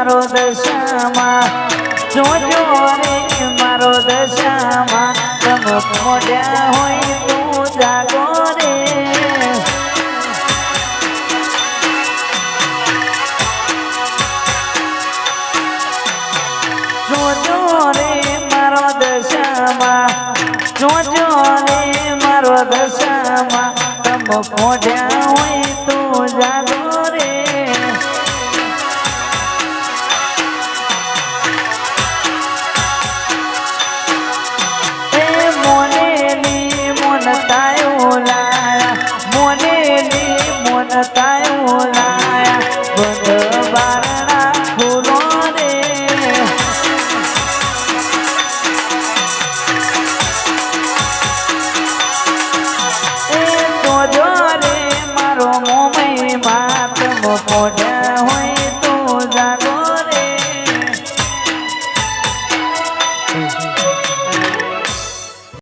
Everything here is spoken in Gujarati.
મારો દશામાં જોજો રે મારો દશામાં તમે મોઢ્યા હોય તું જાગો રે જોજો રે મારો દશામાં જોજો રે મારો દશામાં તમે મોઢ્યા હોય તું જાગો રે